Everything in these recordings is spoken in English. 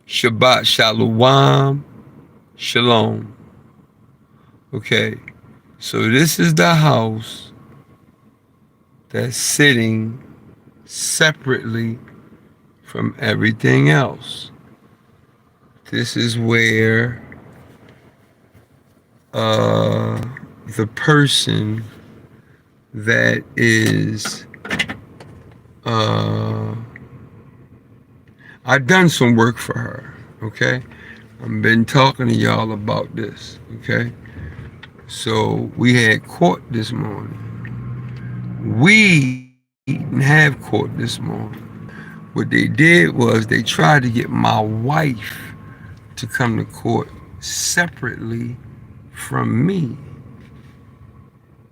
Shabbat Shalom. Shalom. Okay. So this is the house that's sitting separately from everything else. This is where uh, the person that is uh, I've done some work for her. Okay, I've been talking to y'all about this. Okay, so we had court this morning. We didn't have court this morning. What they did was they tried to get my wife to come to court separately from me.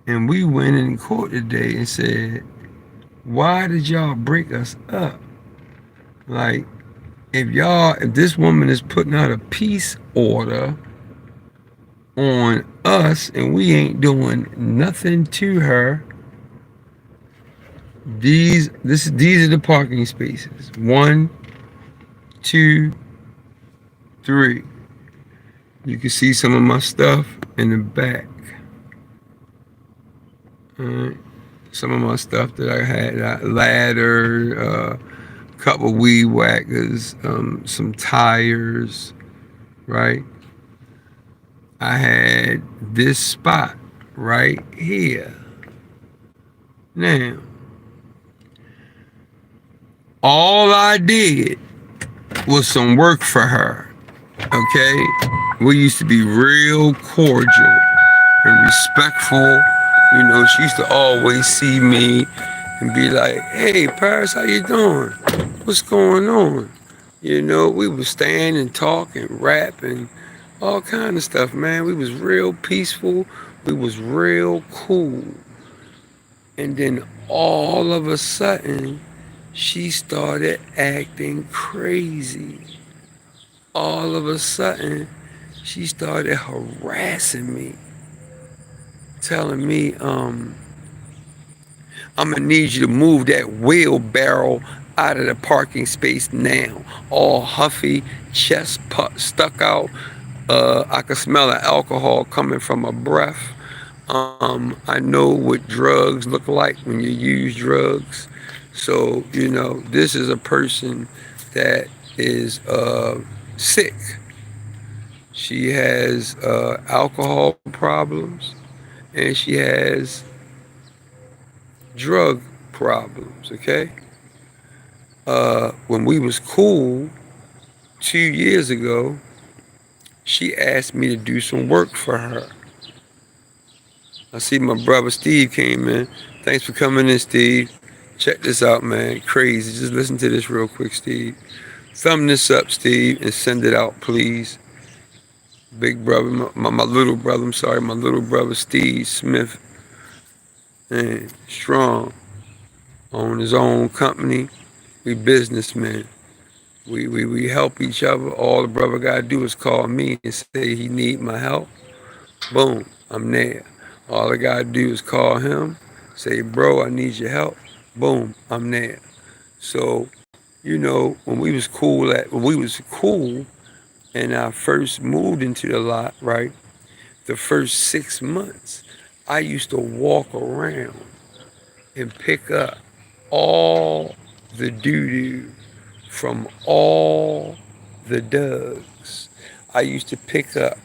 And we went in court today and said, why did y'all break us up? Like, if this woman is putting out a peace order on us and we ain't doing nothing to her, these are the parking spaces. 1, 2, 3. You can see some of my stuff in the back. Alright. Some of my stuff that I had, a ladder, couple weed whackers, some tires, right? I had this spot right here. Now, all I did was some work for her, okay? We used to be real cordial and respectful. You know, she used to always see me and be like, hey, Paris, how you doing? What's going on? You know, we would stand and talk and rap and all kind of stuff, man. We was real peaceful. We was real cool. And then all of a sudden, she started acting crazy. All of a sudden, she started harassing me, telling me, I'm gonna need you to move that wheelbarrow out of the parking space now. All huffy, chest stuck out. I could smell the alcohol coming from her breath. I know what drugs look like when you use drugs. So, you know, this is a person that is sick. She has alcohol problems and she has drug problems, okay? When we was cool 2 years ago, she asked me to do some work for her. I see my brother Steve came in. Thanks for coming in, Steve. Check this out, man. Crazy. Just listen to this real quick, Steve. Thumb this up, Steve, and send it out, please. Big brother, my little brother, I'm sorry, my little brother Steve Smith, and strong, own his own company. We businessmen. We help each other. All the brother gotta do is call me and say he need my help. Boom, I'm there. All I gotta do is call him, say, bro, I need your help. Boom, I'm there. So, you know, when we was cool and I first moved into the lot, right? The first 6 months, I used to walk around and pick up all the doo-doo from all the Dougs. I used to pick up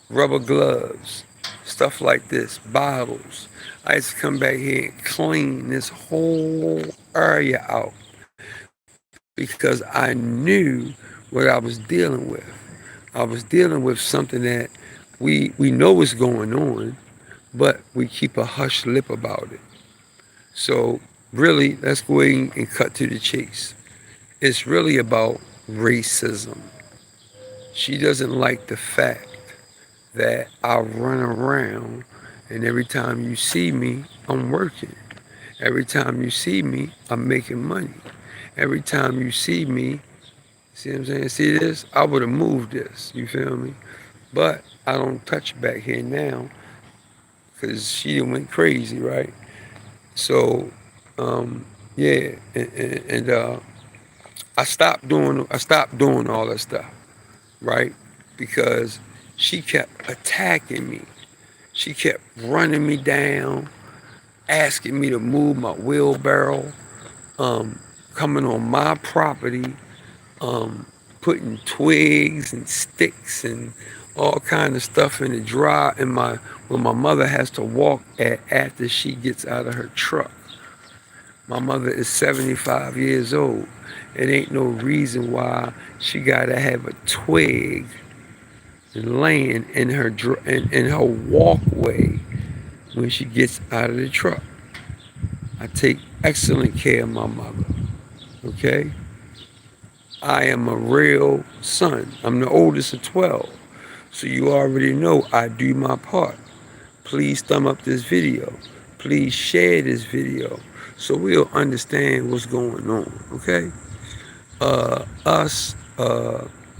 rubber gloves, stuff like this, bottles. I used to come back here and clean this whole area out because I knew what I was dealing with. I was dealing with something that we know is going on, but we keep a hush lip about it. So really, let's go ahead and cut to the chase. It's really about racism. She doesn't like the fact that I run around and every time you see me, I'm working. Every time you see me, I'm making money. Every time you see me, see what I'm saying? See this? I would have moved this. You feel me? But I don't touch back here now because she went crazy, right? So, yeah, and I stopped doing all that stuff, right? Because she kept attacking me. She kept running me down, asking me to move my wheelbarrow, um, coming on my property, um, putting twigs and sticks and all kind of stuff in the dry in my where my mother has to walk at after she gets out of her truck. My mother is 75 years old. It ain't no reason why she gotta have a twig laying in her walkway when she gets out of the truck. I take excellent care of my mother. Okay, I am a real son. I'm the oldest of 12, so you already know I do my part. Please thumb up this video. Please share this video so we'll understand what's going on. Okay, us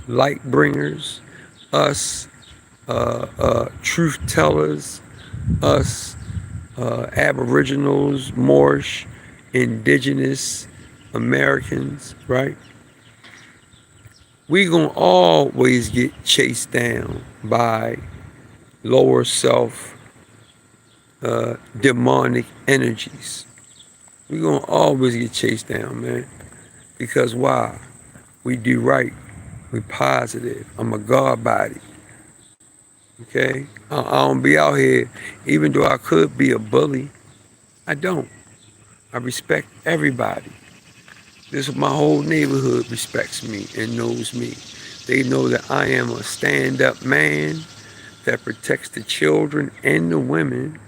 light bringers, us truth tellers, us aboriginals, Moorish, indigenous Americans, right? We gonna always get chased down by lower self demonic energies. We gonna always get chased down, man. Because why? We do right. We positive. I'm a God body. Okay? I don't be out here, even though I could be a bully, I don't. I respect everybody. This my whole neighborhood respects me and knows me. They know that I am a stand-up man that protects the children and the women,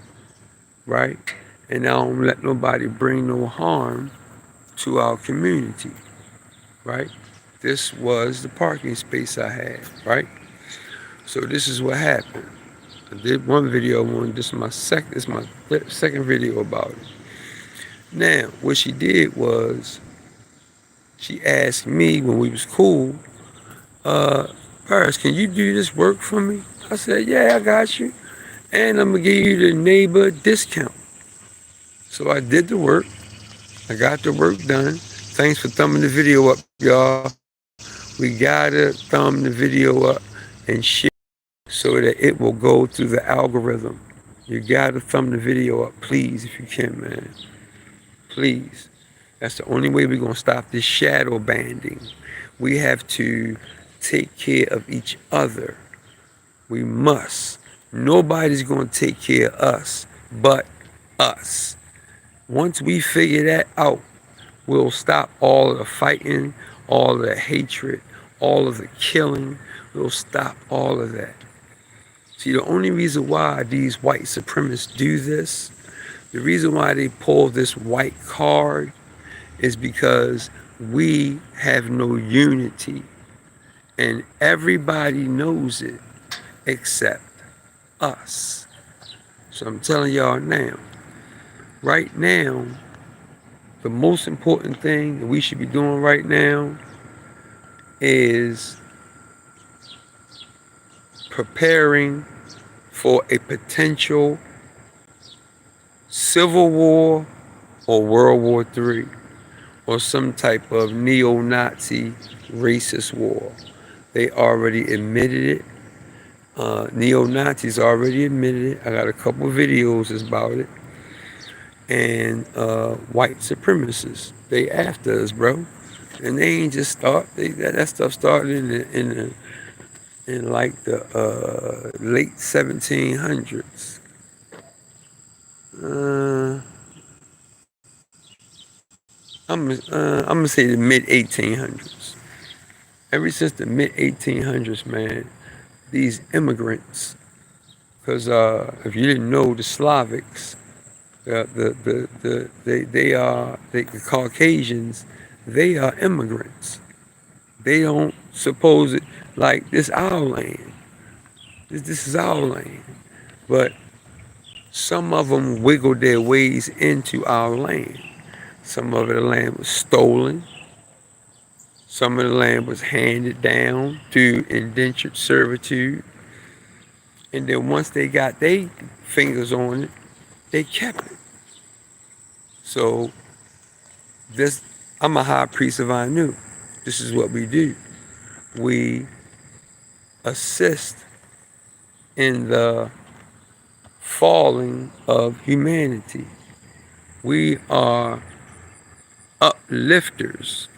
right? And I don't let nobody bring no harm to our community, right? This was the parking space I had, right? So this is what happened. I did one video on this is my second video about it. Now, what she did was she asked me when we was cool, uh, Paris, can you do this work for me? I said, yeah, I got you. And I'm gonna give you the neighbor discount. So I did the work. I got the work done. Thanks for thumbing the video up, y'all. We gotta thumb the video up and share so that it will go through the algorithm. You gotta thumb the video up, please, if you can, man. Please. That's the only way we're gonna stop this shadow banding. We have to take care of each other. We must. Nobody's gonna take care of us but us. Once we figure that out, we'll stop all of the fighting, all of the hatred, all of the killing. We'll stop all of that. See, the only reason why these white supremacists do this, the reason why they pull this white card is because we have no unity. And everybody knows it except us. So I'm telling y'all now, right now, the most important thing that we should be doing right now is preparing for a potential civil war or World War III or some type of neo-Nazi racist war. They already admitted it. Neo-Nazis already admitted it. I got a couple videos about it. And white supremacists, they after us, bro. And they ain't just start. That stuff started in like the late 1700s. I'm gonna say the mid 1800s. Ever since the mid 1800s, man, these immigrants, because if you didn't know, the Slavics, the Caucasians, they are immigrants. They don't suppose it like this our land. This is our land, but some of them wiggled their ways into our land. Some of the land was stolen. Some of the land was handed down through indentured servitude. And then once they got their fingers on it, they kept it. So this, I'm a high priest of Anu. This is what we do. We assist in the falling of humanity. We are uplifters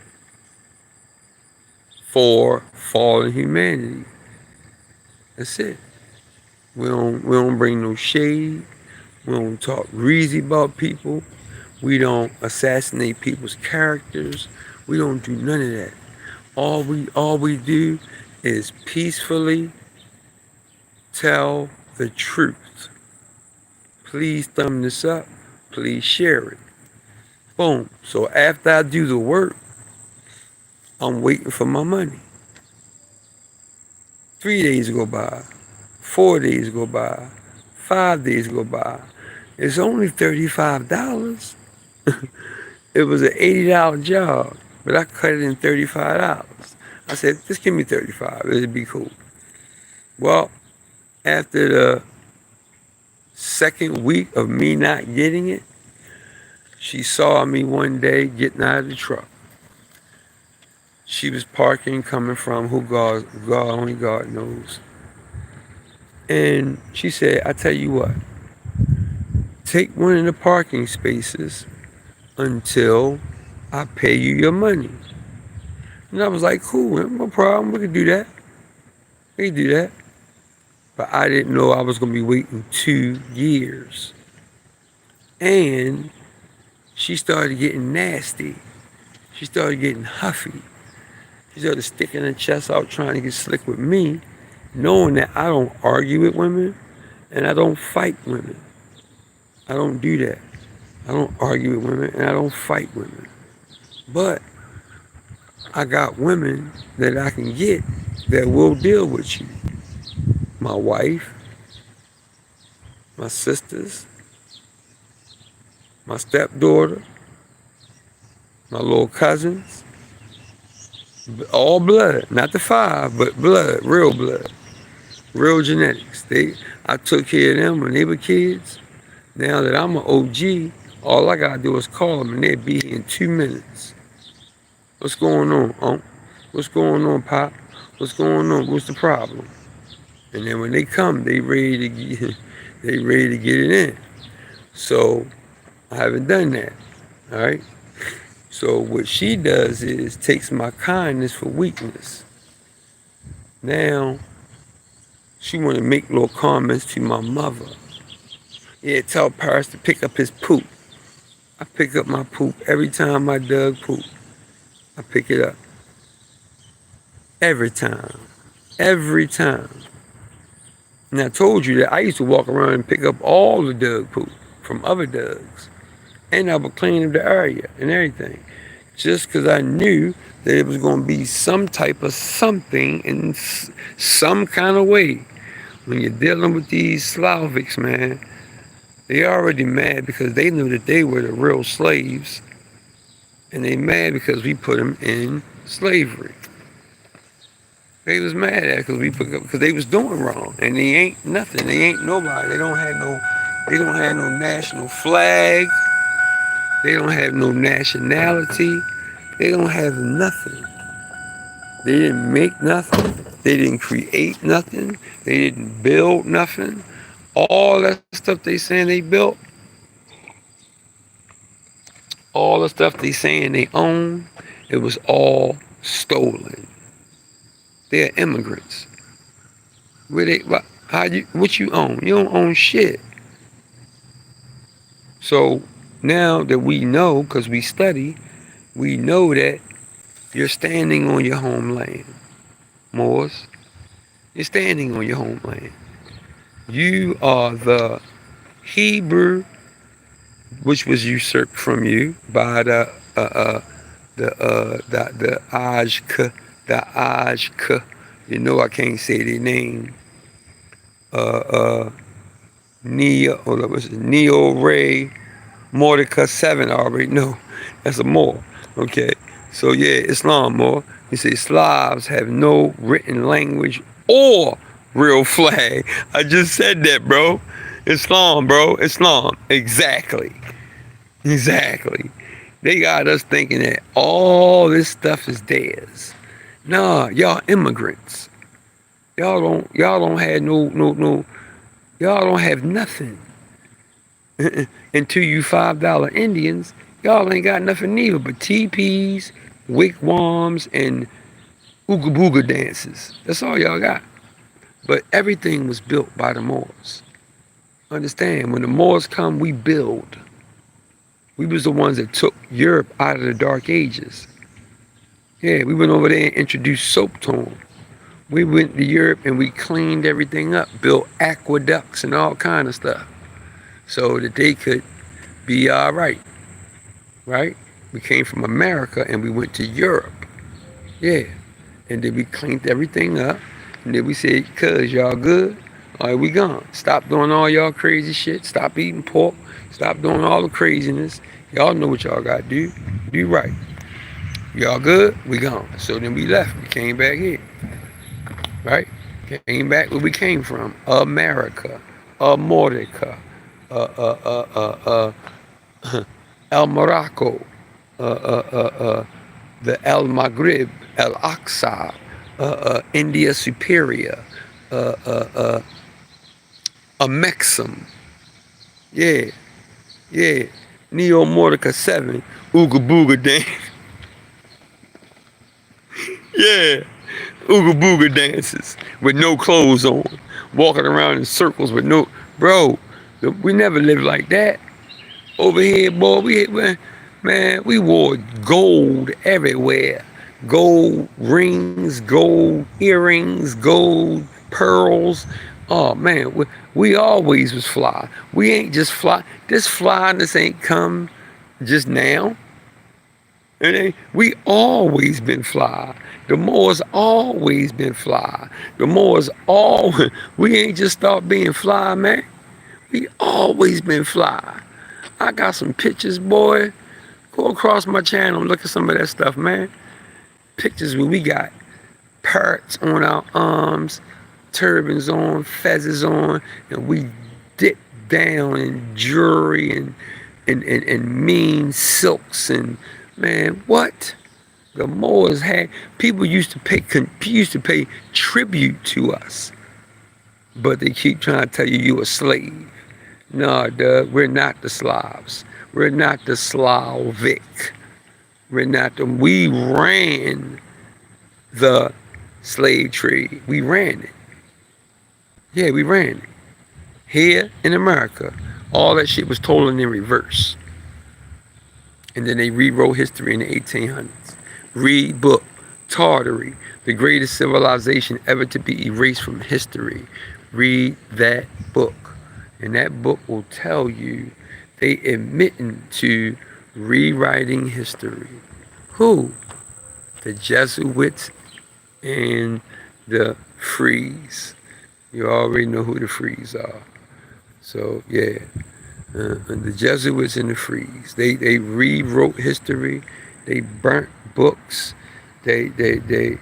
for fallen humanity. That's it. We don't bring no shade. We don't talk greasy about people. We don't assassinate people's characters. We don't do none of that. All we do is peacefully tell the truth. Please thumb this up. Please share it. Boom. So after I do the work, I'm waiting for my money. 3 days go by. 4 days go by. 5 days go by. It's only $35. It was an $80 job, but I cut it in $35. I said, just give me 35. It'd be cool. Well, after the second week of me not getting it, she saw me one day getting out of the truck. She was parking, coming from only God knows. And she said, I tell you what, take one of the parking spaces until I pay you your money. And I was like, cool, no problem, we can do that. We can do that. But I didn't know I was going to be waiting 2 years. And she started getting nasty. She started getting huffy. She started sticking her chest out trying to get slick with me, knowing that I don't argue with women and I don't fight women. I don't do that. I don't argue with women and I don't fight women. But I got women that I can get that will deal with you. My wife, my sisters, my stepdaughter, my little cousins, all blood, not the 5, but blood, real genetics. I took care of them when they were kids. Now that I'm an OG, all I gotta do is call them and they'll be here in 2 minutes. What's going on, Unc? What's going on, Pop? What's going on? What's the problem? And then when they come, they ready to get it in. So I haven't done that. All right. So what she does is takes my kindness for weakness. Now she want to make little comments to my mother. Yeah, tell Paris to pick up his poop. I pick up my poop every time my dog poop. I pick it up. Every time. Every time. And I told you that I used to walk around and pick up all the dog poop from other dogs. And I would clean up the area and everything. Just because I knew that it was going to be some type of something in some kind of way. When you're dealing with these Slavics, man, they already mad because they knew that they were the real slaves. And they mad because we put them in slavery. They was mad at because because they was doing wrong. And they ain't nothing. They ain't nobody. They don't have no national flag. They don't have no nationality. They don't have nothing. They didn't make nothing. They didn't create nothing. They didn't build nothing. All that stuff they saying they built, all the stuff they saying they own, it was all stolen. They're immigrants. What you own? You don't own shit. So now that we know, because we study, we know that you're standing on your homeland. Moors, you're standing on your homeland. You are the Hebrew, which was usurped from you by the Ajka. You know I can't say their name. Neo Ray Mordecai 7. I already know. That's a more. Okay. So yeah, Islam more. You say Slavs have no written language or real flag. I just said that, bro. Islam, bro. Islam. Exactly. They got us thinking that all this stuff is theirs. Nah, y'all immigrants. Y'all don't have no y'all don't have nothing. Until you $5 Indians, y'all ain't got nothing neither but teepees, wigwams, and ooga booga dances. That's all y'all got. But everything was built by the Moors. Understand, when the Moors come, we build. We was the ones that took Europe out of the Dark Ages. Yeah, we went over there and introduced soap to them. We went to Europe and we cleaned everything up, built aqueducts and all kind of stuff, so that they could be all right, right? We came from America and we went to Europe. Yeah, and then we cleaned everything up, and then we said, "Cuz y'all good? All right, we gone. Stop doing all y'all crazy shit. Stop eating pork. Stop doing all the craziness. Y'all know what y'all got to do. Do right. Y'all good? We gone." So then we left. We came back here, right? Came back where we came from, America, Mordecai, El Morocco, the El Maghrib, El Aqsa, India Superior, uh, uh, uh, a Mexum, yeah, yeah, Neo Mordecai 7, Ooga Booga dance, yeah, Ooga Booga dances with no clothes on, walking around in circles with no, bro, we never lived like that. Over here, boy, man, we wore gold everywhere. Gold rings, gold earrings, gold pearls. Oh man, we always was fly. We ain't just fly. This flyness ain't come just now. We always been fly. The Moors always been fly. The Moors all. We ain't just start being fly, man. We always been fly. I got some pictures, boy. Go across my channel and look at some of that stuff, man. Pictures where we got parrots on our arms, turbans on, feathers on, and we dip down in jewelry and mean silks and man, what? The Moors had people used to pay tribute to us, but they keep trying to tell you a slave. No, Doug, we're not the Slavs. We're not the Slavic. We're not the. We ran the slave trade. We ran it. Yeah, we ran it. Here in America, all that shit was told in reverse. And then they rewrote history in the 1800s. Read book, Tartary, the greatest civilization ever to be erased from history. Read that book. And that book will tell you they admitting to rewriting history. Who? The Jesuits and the Frees. You already know who the Frees are. So yeah, and the Jesuits and the Frees. They rewrote history. They burnt books. They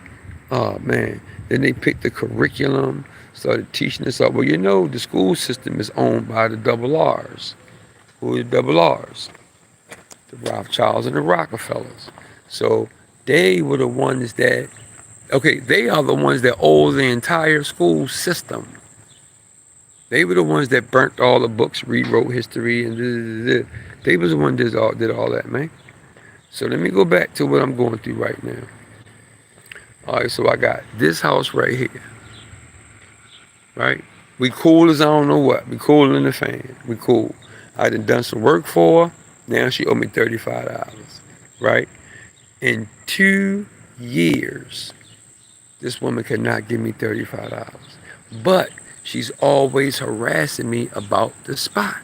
oh man. Then they picked the curriculum, started teaching us all. Well, you know, the school system is owned by the double R's. Who are the double R's? The Rothschilds and the Rockefellers. So they were the ones that, okay, they are the ones that owe the entire school system. They were the ones that burnt all the books, rewrote history, and they was the one that did all that, man. So let me go back to what I'm going through right now. All right, so I got this house right here, right? We cool as I don't know what. We cool in the fan. We cool. I done some work for her. Now she owe me $35, right? In 2 years, this woman could not give me $35. But she's always harassing me about the spot.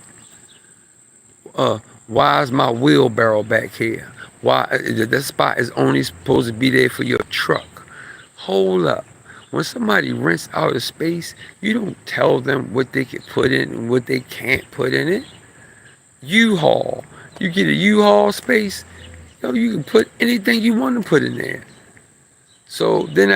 Why is my wheelbarrow back here? Why that spot is only supposed to be there for your truck? Hold up. When somebody rents out a space, you don't tell them what they can put in and what they can't put in it. U-Haul. You get a U-Haul space, you can put anything you want to put in there. So then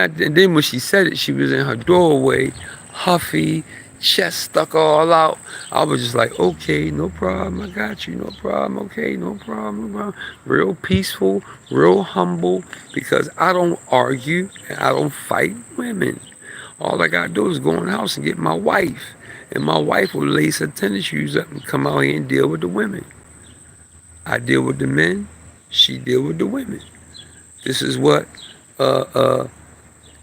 when she said it, she was in her doorway, huffy, chest stuck all out. I was just like, okay, no problem, I got you, no problem, okay, no problem, no problem. Real peaceful, real humble, because I don't argue and I don't fight women. All I gotta do is go in the house and get my wife. And my wife will lace her tennis shoes up and come out here and deal with the women. I deal with the men, she deal with the women. This is what uh, uh,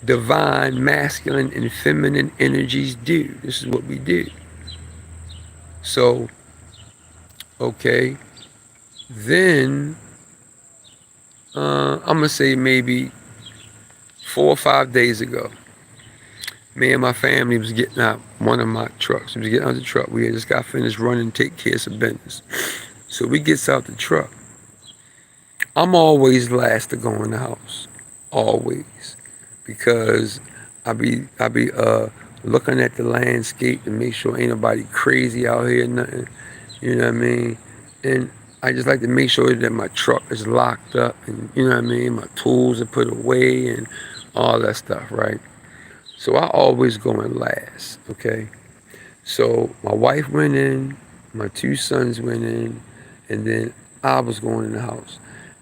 divine masculine and feminine energies do. This is what we do. So, okay, then I'm gonna say maybe 4 or 5 days ago, me and my family was getting out one of my trucks. We was getting out the truck. We had just got finished running, take care of some business. So we gets out the truck. I'm always last to go in the house, always, because I be looking at the landscape to make sure ain't nobody crazy out here, nothing. You know what I mean? And I just like to make sure that my truck is locked up, and you know what I mean. My tools are put away, and all that stuff, right? So I always go in last. Okay. So my wife went in, my two sons went in, and then I was going in the house.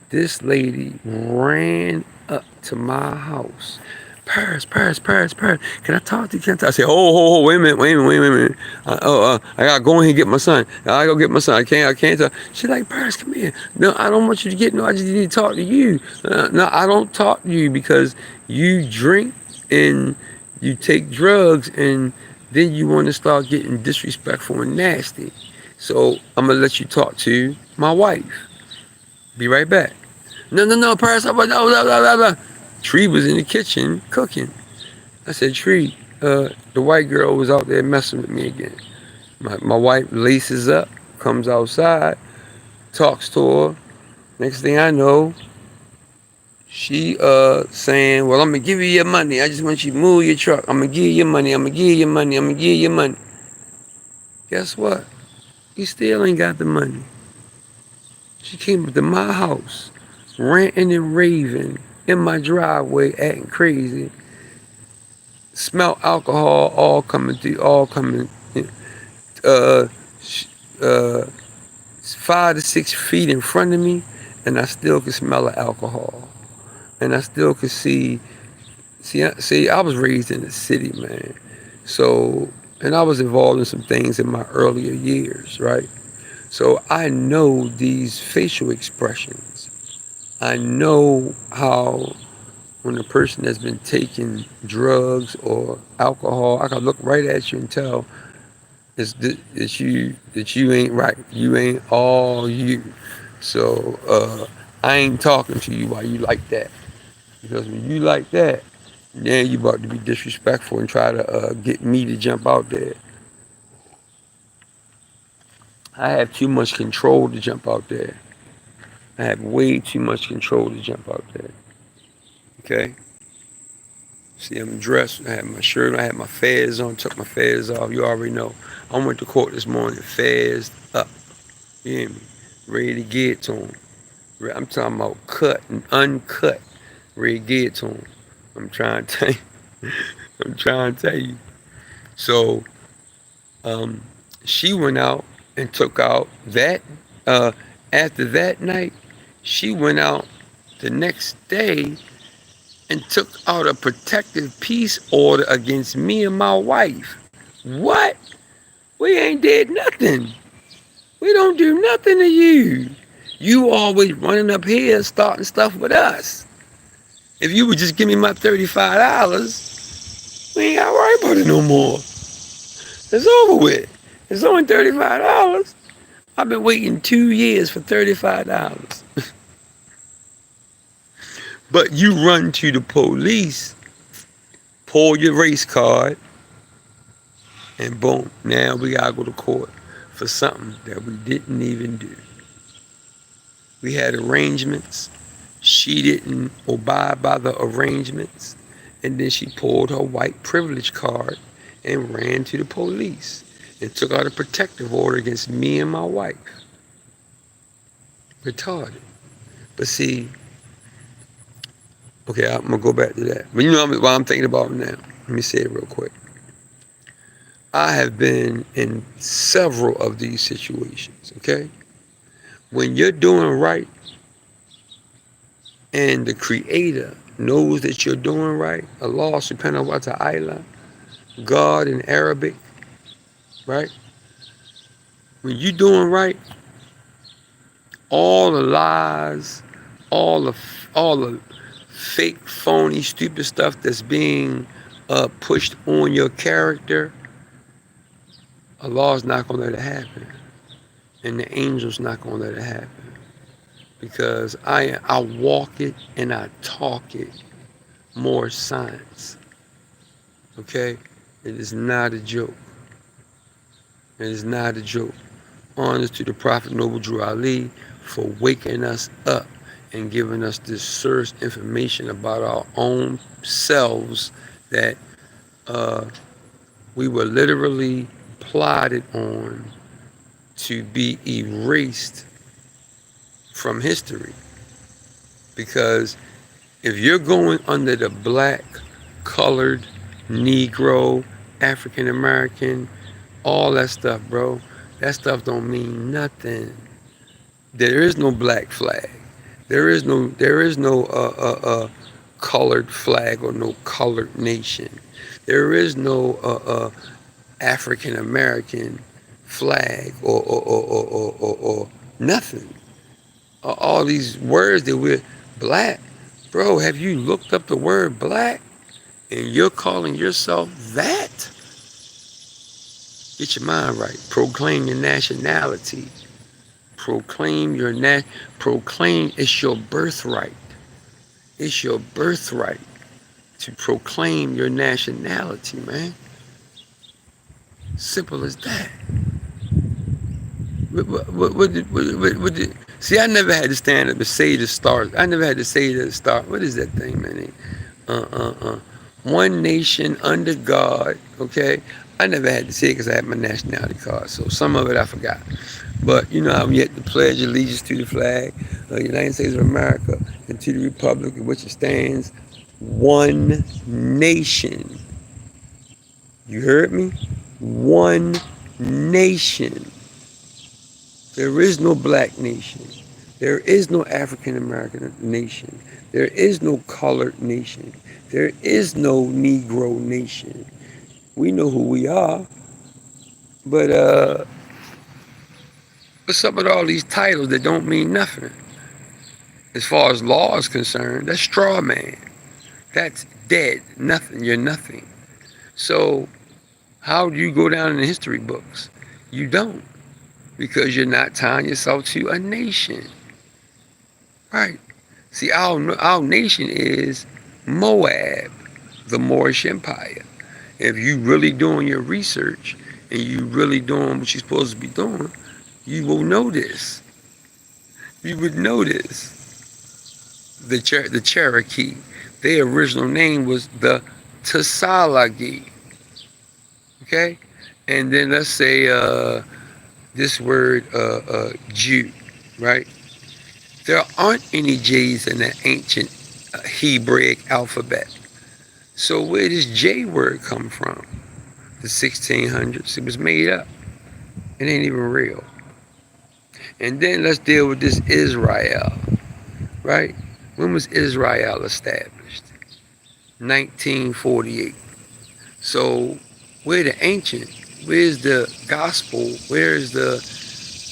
This lady ran up to my house. Paris, Paris, Paris, Paris. Can I talk to you? Can I talk? I said, oh, wait a minute, wait a minute, wait a minute. I gotta go in here and get my son. I gotta go get my son. I can't talk. She's like, Paris, come here. No, I don't want you to get. No, I just need to talk to you. No, I don't talk to you because you drink and you take drugs and then you want to start getting disrespectful and nasty. So I'm gonna let you talk to my wife. Be right back. No, no, no, Paris. No, no, no, no, no. Tree was in the kitchen cooking. I said, Tree, the white girl was out there messing with me again. My wife laces up, comes outside, talks to her. Next thing I know, she saying, well, I'm gonna give you your money. I just want you to move your truck. I'm gonna give you your money. I'm gonna give you your money. I'm gonna give you your money. Guess what? You still ain't got the money. She came up to my house, ranting and raving in my driveway, acting crazy. Smell alcohol all coming through, all coming. Uh, uh, 5 to 6 feet in front of me, and I still could smell the alcohol, and I still could see. See, I was raised in the city, man. So, and I was involved in some things in my earlier years, right? So I know these facial expressions. I know how when a person has been taking drugs or alcohol, I can look right at you and tell that you ain't right. You ain't all you. So I ain't talking to you while you like that. Because when you like that, then you about to be disrespectful and try to get me to jump out there. I have too much control to jump out there. I have way too much control to jump out there. Okay? See, I'm dressed. I had my shirt. I had my fez on. Took my fez off. You already know. I went to court this morning, fez up. You hear me? Ready to get to him. I'm talking about cut and uncut. Ready to get to him. I'm trying to tell you. I'm trying to tell you. So, um, she went out and took out that. Uh, After that night, she went out the next day and took out a protective peace order against me and my wife. What? We ain't did nothing. We don't do nothing to you. You always running up here starting stuff with us. If you would just give me my $35, we ain't got to worry about it no more. It's over with. It's only $35. I've been waiting 2 years for $35. But you run to the police, pull your race card, and boom, now we gotta go to court for something that we didn't even do. We had arrangements. She didn't abide by the arrangements. And then she pulled her white privilege card and ran to the police and took out a protective order against me and my wife. Retarded. But see, okay, I'm gonna go back to that. But you know what I'm thinking about now. Let me say it real quick. I have been in several of these situations, okay? When you're doing right and the creator knows that you're doing right, Allah subhanahu wa ta'ala, God in Arabic, right? When you're doing right, all the lies, all the all the fake, phony, stupid stuff that's being pushed on your character, Allah's not gonna let it happen, and the angels not gonna let it happen because I walk it and I talk it more science. Okay, it is not a joke. It is not a joke. Honors to the Prophet Noble Drew Ali for waking us up and giving us this source information about our own selves that uh, we were literally plotted on to be erased from history. Because if you're going under the black, colored, Negro, African American, all that stuff, bro, that stuff don't mean nothing. There is no black flag. There is no colored flag or no colored nation. There is no African American flag or nothing. All these words that we're black, bro. Have you looked up the word black and you're calling yourself that? Get your mind right. Proclaim your nationality. Proclaim your proclaim it's your birthright. It's your birthright to proclaim your nationality, man. Simple as that. See, I never had to stand up and say the stars. I never had to say the star. What is that thing, man? Uh, uh, uh. One nation under God. Okay. I never had to say it because I had my nationality card. So some of it I forgot. But you know, I'm yet to pledge allegiance to the flag of the United States of America and to the republic in which it stands, one nation. You heard me? One nation. There is no black nation. There is no African American nation. There is no colored nation. There is no Negro nation. We know who we are, but what's up with all these titles that don't mean nothing? As far as law is concerned, that's straw man. That's dead. Nothing. You're nothing. So how do you go down in the history books? You don't, because you're not tying yourself to a nation. Right. See, our nation is Moab, the Moorish Empire. If you really doing your research and you really doing what you're supposed to be doing, you will know this. You would know this. The Cherokee, their original name was the Tusalagi. Okay? And then let's say this word Jew, right? There aren't any J's in the ancient Hebraic alphabet. So where does J word come from? The 1600s. It was made up. It ain't even real. And then let's deal with this Israel, right? When was Israel established? 1948. So where the ancient? Where's the gospel? Where's the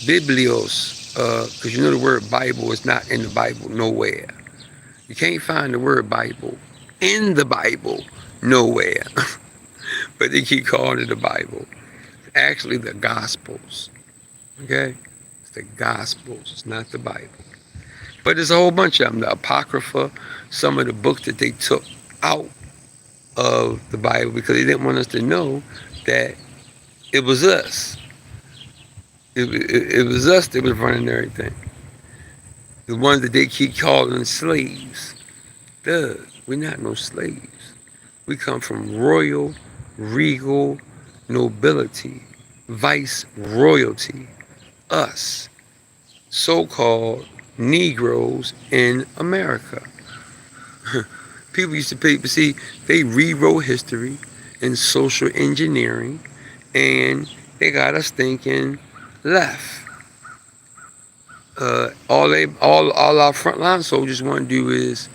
Biblios? Because you know the word Bible is not in the Bible nowhere. You can't find the word Bible in the Bible nowhere. But they keep calling it the Bible. It's actually the Gospels. Okay? It's the Gospels. It's not the Bible. But there's a whole bunch of them. The Apocrypha, some of the books that they took out of the Bible because they didn't want us to know that it was us. It was us that was running everything. The ones that they keep calling slaves. Duh, we're not no slaves. We come from royal, regal nobility, vice royalty. Us, so-called Negroes in America. People used to pay, see, they rewrote history and social engineering and they got us thinking left. All our frontline soldiers want to do is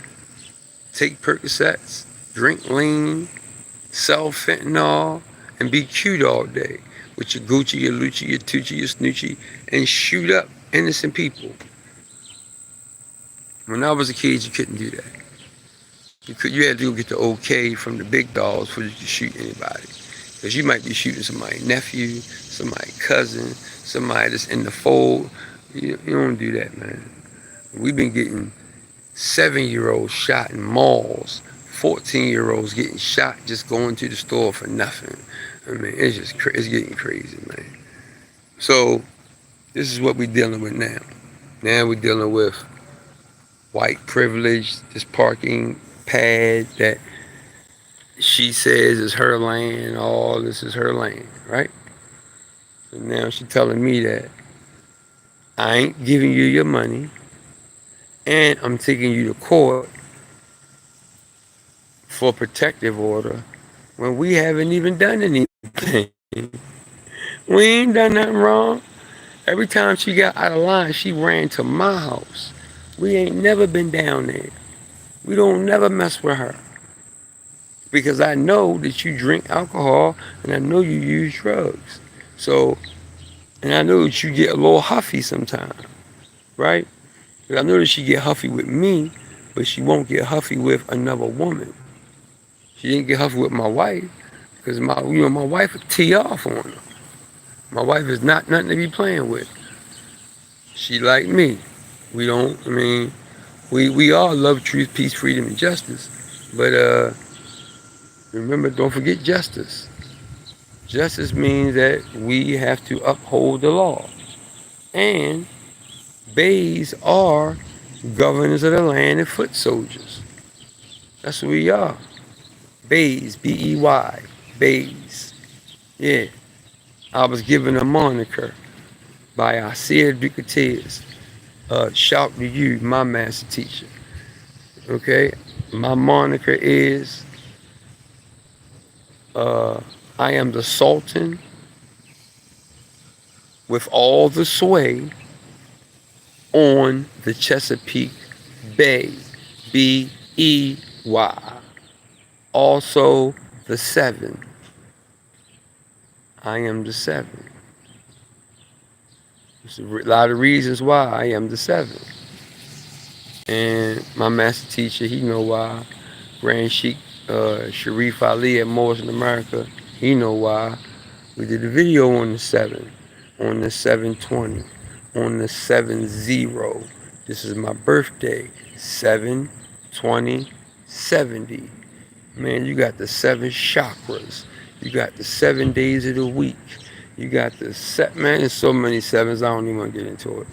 take Percocets, drink lean, sell fentanyl, and be cute all day with your Gucci, your Lucci, your Tucci, your Snoochie, and shoot up innocent people. When I was a kid, you couldn't do that. You had to go get the okay from the big dogs before you could shoot anybody. Because you might be shooting somebody's nephew, somebody's cousin, somebody that's in the fold. You don't do that, man. We've been getting 7-year-olds shot in malls, 14-year-olds getting shot just going to the store for nothing. I mean, it's getting crazy, man. So this is what we're dealing with now. Now we're dealing with white privilege, this parking pad that she says is her land, all this is her land, right? So now she's telling me that I ain't giving you your money and I'm taking you to court for protective order when we haven't even done anything. We ain't done nothing wrong. Every time she got out of line, she ran to my house. We ain't never been down there. We don't never mess with her. Because I know that you drink alcohol and I know you use drugs. So, and I know that you get a little huffy sometimes, right? But I know that she get huffy with me, but she won't get huffy with another woman. She didn't get huffy with my wife because my wife would tee off on her. My wife is not nothing to be playing with. She like me. We don't. I mean, we all love truth, peace, freedom, and justice. But remember, don't forget justice. Justice means that we have to uphold the law. And bays are governors of the land and foot soldiers. That's who we are. Bays, B-E-Y, bays. Yeah, I was given a moniker by Isaiah Ducates. Shout to you, my master teacher. Okay, my moniker is I am the Sultan with all the sway on the Chesapeake Bay, B-E-Y. Also the 7. I am the 7. There's a lot of reasons why I am the 7. And my master teacher, he know why. Grand Sheikh Sharif Ali at Morrison America, he know why. We did a video on the 7, on the 720, on the 70. This is my birthday, 7/20/70. Man, you got the 7 chakras. You got the 7 days of the week. You got the man, there's so many 7s, I don't even want to get into it.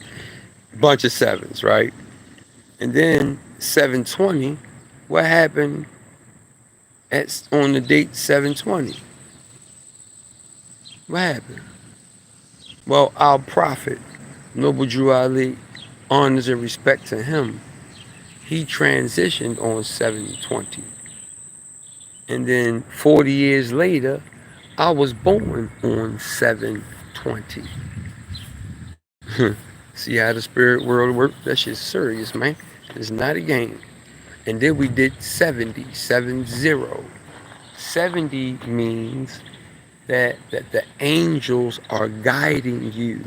Bunch of 7s, right? And then 7/20, what happened on the date 7/20? What happened? Well, our prophet, Noble Drew Ali, honors and respect to him, he transitioned on 7/20. And then 40 years later, I was born on 7/20. See how the spirit world works? That shit's serious, man. It's not a game. And then we did 70, 70. 70 means that the angels are guiding you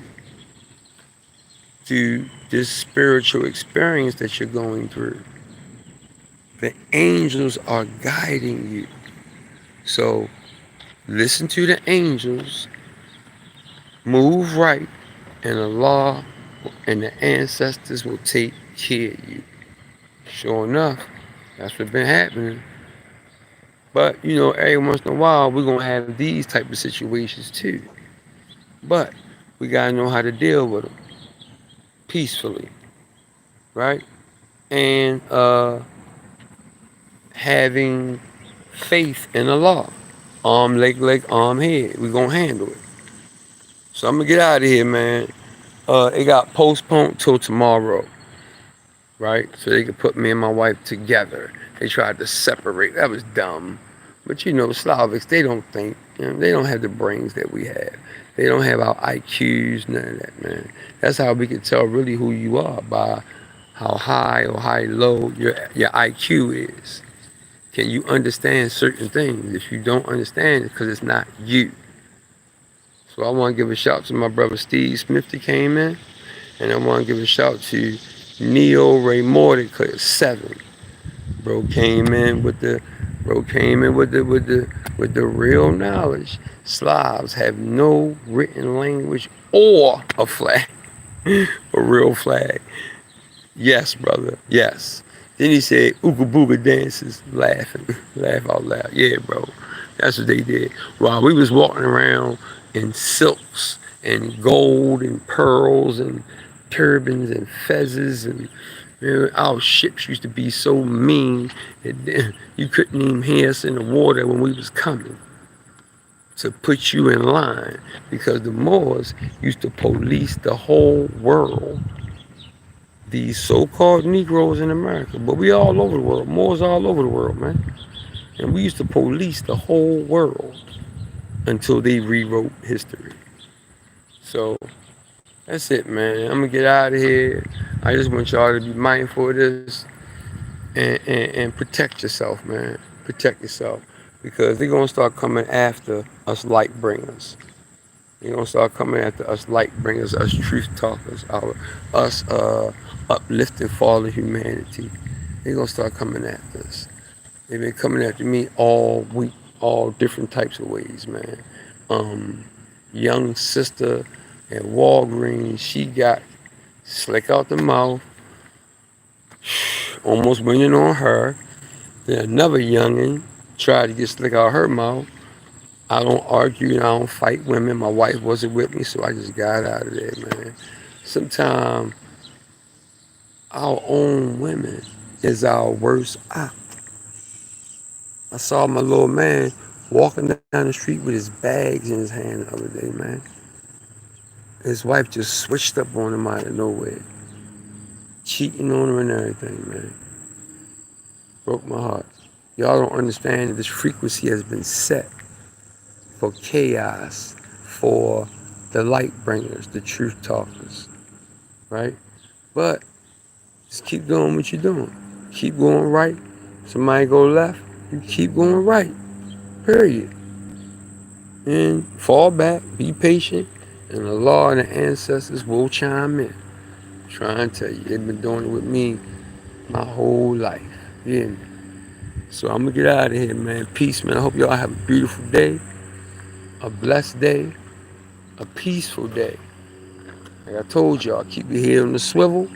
through this spiritual experience that you're going through. The angels are guiding you. So listen to the angels, move right, and Allah and the ancestors will take care of you. Sure enough, that's what's been happening. But every once in a while we're gonna have these type of situations too. But we gotta know how to deal with them peacefully, right? And having faith in Allah. Arm, leg, arm, head. We're gonna handle it. So I'm gonna get out of here, man. It got postponed till tomorrow, right? So they could put me and my wife together. They tried to separate. That was dumb. But Slavics, they don't think. They don't have the brains that we have. They don't have our IQs, none of that, man. That's how we can tell really who you are by how high or high low your IQ is. Can you understand certain things? If you don't understand it, because it's not you. So I want to give a shout to my brother Steve Smith that came in, and I want to give a shout to Neo Ray Morty, cause 7. Bro came in with the with the real knowledge. Slavs have no written language or a flag, a real flag. Yes, brother. Yes. Then he said, Ooga Booga dances, laughing, laugh out loud. Yeah, bro. That's what they did. While we was walking around in silks and gold and pearls and turbans and fezzes and our ships used to be so mean that you couldn't even hear us in the water when we was coming to put you in line because the Moors used to police the whole world. These so-called Negroes in America, but we all over the world. Moors all over the world, man. And we used to police the whole world until they rewrote history. So that's it, man. I'm gonna get out of here. I just want y'all to be mindful of this and protect yourself, man. Protect yourself because they're gonna start coming after us light bringers. They're gonna start coming after us light bringers, us truth talkers, us uplifting fallen humanity. They're gonna start coming after us. They've been coming after me all week, all different types of ways, man. Um, Young sister at Walgreens, she got slick out the mouth, almost went in on her. Then another youngin' tried to get slick out her mouth. I don't argue and I don't fight women. My wife wasn't with me, so I just got out of there, man. Sometimes our own women is our worst op. I saw my little man walking down the street with his bags in his hand the other day, man. His wife just switched up on him out of nowhere, cheating on him and everything, man. Broke my heart. Y'all don't understand that this frequency has been set for chaos, for the light bringers, the truth talkers, right? But just keep doing what you're doing. Keep going right. Somebody go left, you keep going right. Period. And fall back, be patient, and the law and the ancestors will chime in. I'm trying to tell you, they've been doing it with me my whole life. Yeah. So I'm gonna get out of here, man. Peace, man. I hope y'all have a beautiful day, a blessed day, a peaceful day. Like I told y'all, keep your head on the swivel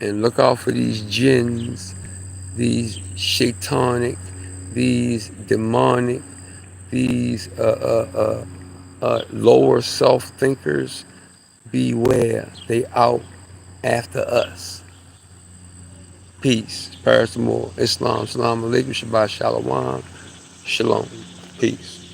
and look out for these jinns, these shaitanic, these demonic, these lower self thinkers. Beware, they out after us. Peace. Paracetamol, Islam, Salam Alaikum, Shabbat Shalom, Shalom. Peace.